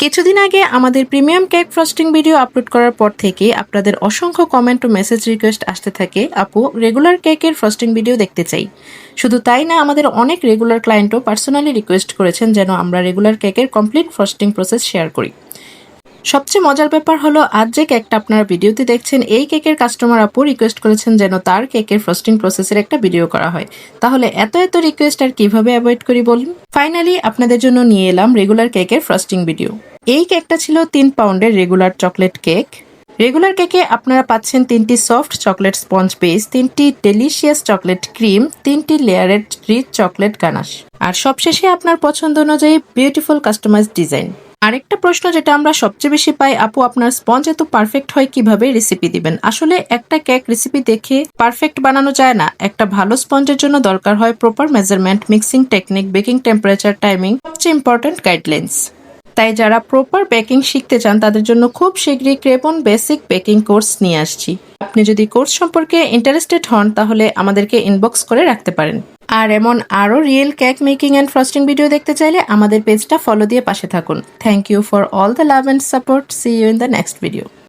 কিছুদিন আগে আমাদের premium cake frosting video upload করার পর থেকে আপনাদের অসংখ্য কমেন্ট ও মেসেজ রিকোয়েস্ট আসতে থাকে, আপু রেগুলার কেকের ফ্রস্টিং ভিডিও দেখতে চাই। শুধু তাই না, আমাদের অনেক রেগুলার ক্লায়েন্টও পার্সোনালি রিকোয়েস্ট করেছেন যেন আমরা রেগুলার কেকের কমপ্লিট ফ্রস্টিং প্রসেস শেয়ার করি। সবচেয়ে মজার ব্যাপার হলো, আজ যে কেকটা আপনারা ভিডিওতে দেখছেন, এই কেকের কাস্টমার আপু রিকোয়েস্ট করেছেন যেন তার কেকের ফ্রস্টিং প্রসেসের একটা ভিডিও করা হয়। তাহলে এত রিকোয়েস্ট আর কিভাবে অ্যাভয়েড করি বলুন? ফাইনালি আপনাদের জন্য নিয়ে এলাম রেগুলার কেকের ফ্রস্টিং ভিডিও। এই কেকটা ছিল 3 পাউন্ডের রেগুলার চকলেট কেক। রেগুলার কেকে আপনারা পাচ্ছেন 3টি সফট চকলেট স্পঞ্জ বেস, 3টি ডেলিশিয়াস চকলেট ক্রিম, 3টি লেয়ারেড রিচ চকলেট গানাশ, আর সবশেষে আপনার পছন্দ অনুযায়ী বিউটিফুল কাস্টমাইজড ডিজাইন। আরেকটা প্রশ্ন যেটা আমরা সবচেয়ে বেশি পাই, আপু আপনার স্পঞ্জ এত পারফেক্ট হয় কিভাবে, রেসিপি দিবেন? আসলে একটা কেক রেসিপি দেখে পারফেক্ট বানানো যায় না। একটা ভালো স্পঞ্জের জন্য দরকার হয় proper measurement, mixing technique, baking temperature, timing, সবচেয়ে ইম্পর্টেন্ট গাইডলাইন্স। তাই যারা প্রপার বেকিং শিখতে চান তাদের জন্য খুব শীঘ্রই ক্রেবন বেসিক বেকিং কোর্স নিয়ে আসছি। আপনি যদি কোর্স সম্পর্কে ইন্টারেস্টেড হন তাহলে আমাদেরকে ইনবক্স করে রাখতে পারেন। আর এমন আরও real cake making and frosting video দেখতে চাইলে আমাদের পেজটা ফলো দিয়ে পাশে থাকুন। Thank you for all the love and support. See you in the next video.